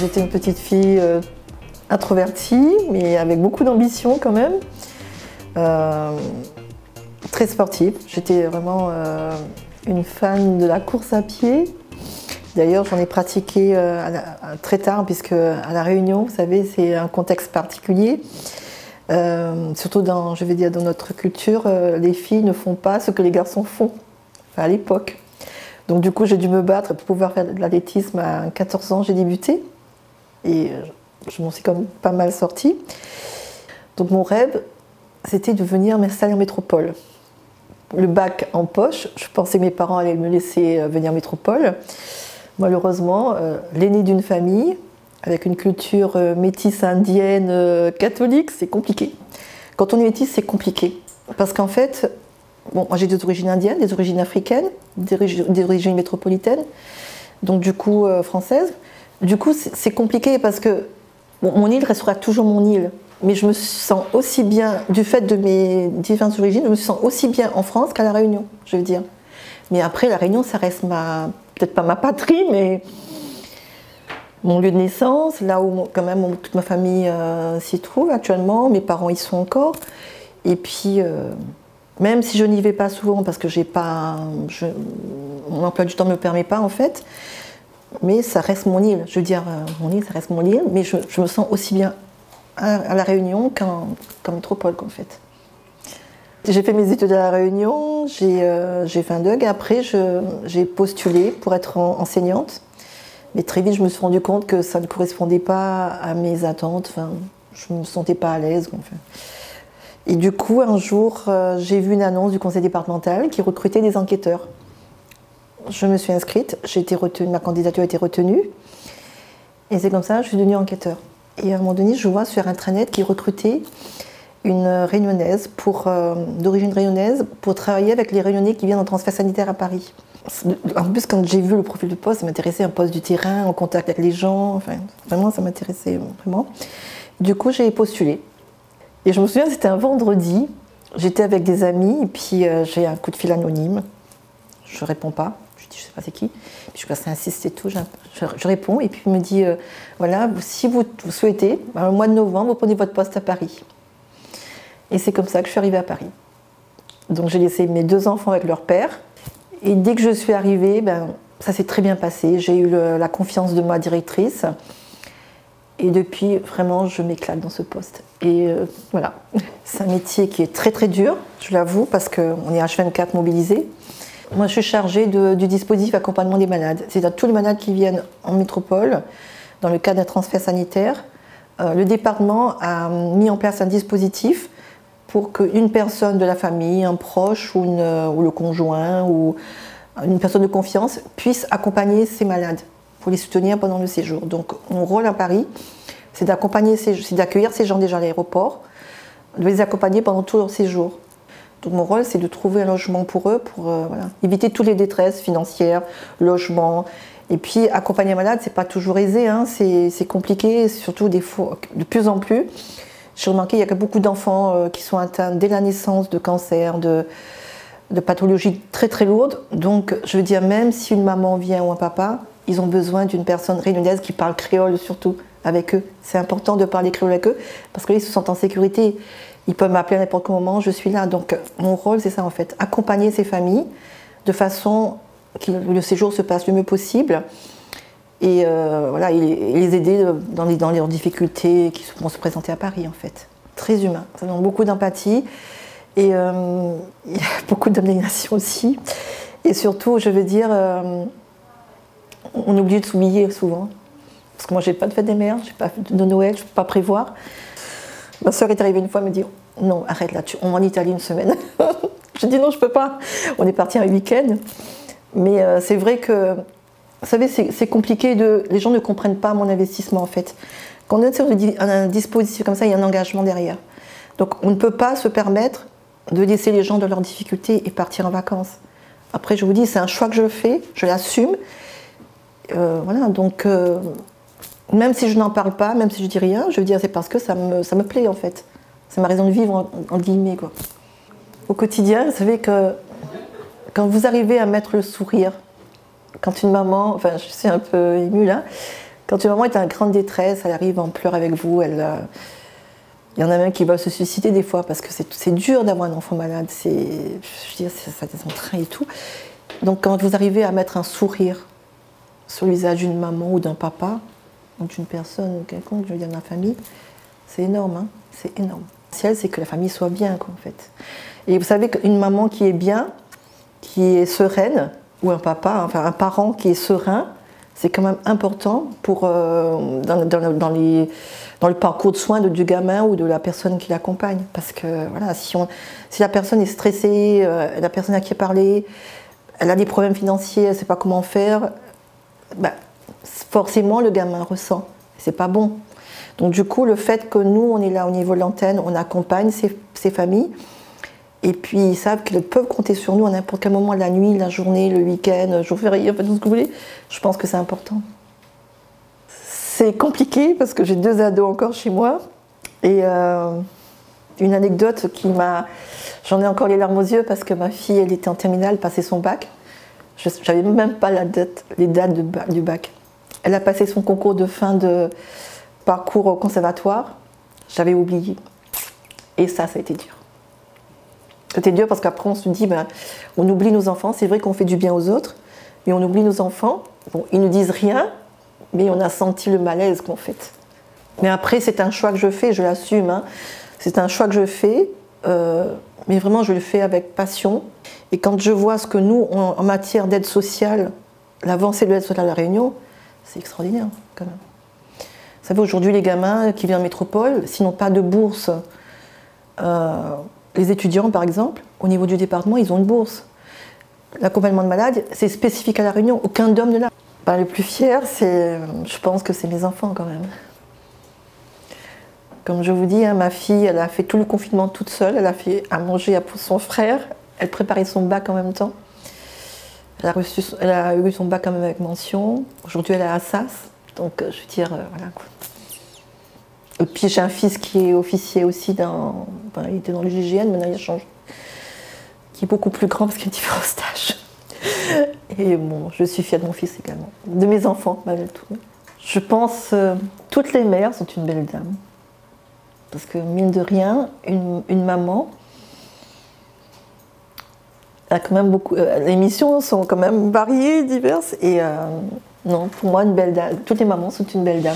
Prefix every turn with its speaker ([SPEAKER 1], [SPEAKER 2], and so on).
[SPEAKER 1] J'étais une petite fille introvertie, mais avec beaucoup d'ambition quand même. Très sportive. J'étais vraiment une fan de la course à pied. D'ailleurs, j'en ai pratiqué très tard, puisque à La Réunion, vous savez, c'est un contexte particulier. Surtout dans, je vais dire, dans notre culture, les filles ne font pas ce que les garçons font, enfin, à l'époque. Donc du coup, j'ai dû me battre pour pouvoir faire de l'athlétisme. À 14 ans, j'ai débuté. Et je m'en suis quand même pas mal sortie. Donc mon rêve, c'était de venir m'installer en métropole. Le bac en poche, je pensais que mes parents allaient me laisser venir en métropole. Malheureusement, l'aîné d'une famille, avec une culture métisse indienne, catholique, c'est compliqué. Quand on est métisse, c'est compliqué. Parce qu'en fait, bon, moi j'ai des origines indiennes, des origines africaines, des origines métropolitaines, donc du coup françaises. Du coup, c'est compliqué parce que bon, mon île restera toujours mon île. Mais je me sens aussi bien, du fait de mes différentes origines, je me sens aussi bien en France qu'à La Réunion, je veux dire. Mais après, La Réunion, ça reste peut-être pas ma patrie, mais mon lieu de naissance, là où quand même toute ma famille s'y trouve actuellement, mes parents y sont encore. Et puis, même si je n'y vais pas souvent, parce que mon emploi du temps ne me permet pas en fait, mais ça reste mon île. Je veux dire, mon île, ça reste mon île, mais je me sens aussi bien à La Réunion qu'en métropole en fait. J'ai fait mes études à La Réunion, j'ai fait un DUG, après j'ai postulé pour être enseignante, mais très vite je me suis rendu compte que ça ne correspondait pas à mes attentes, enfin, je ne me sentais pas à l'aise. Enfin. Et du coup un jour j'ai vu une annonce du conseil départemental qui recrutait des enquêteurs. Je me suis inscrite, ma candidature a été retenue, et c'est comme ça que je suis devenue enquêteur. Et à un moment donné, je vois sur Intranet qu'ils recrutaient une réunionnaise, d'origine réunionnaise, pour travailler avec les réunionnais qui viennent en transfert sanitaire à Paris. En plus, quand j'ai vu le profil de poste, ça m'intéressait, un poste du terrain, en contact avec les gens, enfin, vraiment, ça m'intéressait vraiment. Du coup, j'ai postulé. Et je me souviens, c'était un vendredi, j'étais avec des amis, et puis j'ai un coup de fil anonyme. Je ne réponds pas. Je dis, je ne sais pas c'est qui. Puis je commence à insister et tout. Je réponds et puis il me dit, voilà, si vous souhaitez, au mois de novembre, vous prenez votre poste à Paris. Et c'est comme ça que je suis arrivée à Paris. Donc j'ai laissé mes 2 enfants avec leur père. Et dès que je suis arrivée, ça s'est très bien passé. J'ai eu la confiance de ma directrice. Et depuis, vraiment, je m'éclate dans ce poste. Et voilà, c'est un métier qui est très très dur, je l'avoue, parce qu'on est H24 mobilisé. Moi, je suis chargée du dispositif accompagnement des malades. C'est-à-dire tous les malades qui viennent en métropole, dans le cadre d'un transfert sanitaire, le département a mis en place un dispositif pour qu'une personne de la famille, un proche ou le conjoint ou une personne de confiance puisse accompagner ces malades pour les soutenir pendant le séjour. Donc, mon rôle à Paris, c'est d'accueillir ces gens déjà à l'aéroport, de les accompagner pendant tout leur séjour. Donc mon rôle, c'est de trouver un logement pour eux, pour éviter toutes les détresses financières, logement. Et puis accompagner un malade, c'est pas toujours aisé, hein, c'est compliqué, surtout des fois, de plus en plus. J'ai remarqué qu'il y a beaucoup d'enfants qui sont atteints dès la naissance de cancer, de pathologies très très lourdes. Donc je veux dire, même si une maman vient ou un papa, ils ont besoin d'une personne réunionnaise qui parle créole surtout avec eux. C'est important de parler créole avec eux parce qu'ils se sentent en sécurité. Ils peuvent m'appeler à n'importe quel moment, je suis là. Donc mon rôle, c'est ça en fait, accompagner ces familles de façon que le séjour se passe le mieux possible et voilà, et les aider dans leurs difficultés qui vont se présenter à Paris en fait. Très humain, ça demande beaucoup d'empathie et il y a beaucoup d'abnégation aussi. Et surtout, je veux dire, on oublie de s'oublier souvent. Parce que moi, j'ai pas de fête des mères, j'ai pas de Noël, je peux pas prévoir. Ma soeur est arrivée une fois, elle me dit « Non, arrête là, on va en Italie une semaine. » Je dis « Non, je peux pas. » On est parti un week-end. Mais c'est vrai que, vous savez, c'est compliqué, les gens ne comprennent pas mon investissement en fait. Quand on est sur un dispositif comme ça, il y a un engagement derrière. Donc on ne peut pas se permettre de laisser les gens dans leurs difficultés et partir en vacances. Après, je vous dis, c'est un choix que je fais, je l'assume. Voilà, donc même si je n'en parle pas, même si je dis rien, je veux dire, c'est parce que ça me plaît en fait. C'est ma raison de vivre, en guillemets, quoi. Au quotidien, vous savez que quand vous arrivez à mettre le sourire, quand une maman, enfin je suis un peu émue là, Quand une maman est en grande détresse, elle arrive en pleurs avec vous, il y en a même qui veulent se suicider des fois parce que c'est dur d'avoir un enfant malade, je veux dire, ça désentraîne et tout. Donc quand vous arrivez à mettre un sourire sur le visage d'une maman ou d'un papa, ou d'une personne quelconque, je veux dire de la famille, c'est énorme, hein, c'est énorme. L'essentiel, c'est que la famille soit bien, quoi, en fait. Et vous savez qu'une maman qui est bien, qui est sereine, ou un papa, enfin un parent qui est serein, c'est quand même important pour, dans le parcours de soins du gamin ou de la personne qui l'accompagne. Parce que voilà, si la personne est stressée, la personne à qui parler, elle a des problèmes financiers, elle ne sait pas comment faire, ben, forcément le gamin ressent. C'est pas bon. Donc du coup, le fait que nous, on est là au niveau de l'antenne, on accompagne ces familles, et puis ils savent qu'ils peuvent compter sur nous à n'importe quel moment de la nuit, la journée, le week-end, jour férié, enfin tout ce que vous voulez. Je pense que c'est important. C'est compliqué parce que j'ai 2 ados encore chez moi. Et une anecdote j'en ai encore les larmes aux yeux parce que ma fille, elle était en terminale, passait son bac. Je n'avais même pas les dates du bac. Elle a passé son concours de fin de parcours au conservatoire. J'avais oublié. Et ça a été dur. C'était dur parce qu'après on se dit, ben, on oublie nos enfants, c'est vrai qu'on fait du bien aux autres, mais on oublie nos enfants. Bon, ils ne disent rien, mais on a senti le malaise qu'on fait. Mais après, c'est un choix que je fais, je l'assume. Hein. C'est un choix que je fais, mais vraiment je le fais avec passion. Et quand je vois ce que nous, en matière d'aide sociale, l'avancée de l'aide sociale à La Réunion, c'est extraordinaire quand même. Vous savez, aujourd'hui, les gamins qui viennent en métropole, s'ils n'ont pas de bourse, les étudiants, par exemple, au niveau du département, ils ont une bourse. L'accompagnement de malades, c'est spécifique à La Réunion. Aucun DOM ne l'a. Ben, le plus fier, je pense que c'est mes enfants quand même. Comme je vous dis, hein, ma fille, elle a fait tout le confinement toute seule. Elle a fait à manger pour son frère. Elle préparait son bac en même temps. Elle a eu son bac quand même avec mention. Aujourd'hui, elle est à Assas. Donc, je veux dire, voilà quoi. Et puis j'ai un fils qui est officier aussi il était dans le GIGN, maintenant il a changé. Qui est beaucoup plus grand parce qu'il y a différents stages. Et bon, je suis fière de mon fils également. De mes enfants, malgré tout. Je pense toutes les mères sont une belle dame. Parce que mine de rien, une maman a quand même beaucoup. Les missions sont quand même variées, diverses. Et non, pour moi, une belle dame. Toutes les mamans sont une belle dame.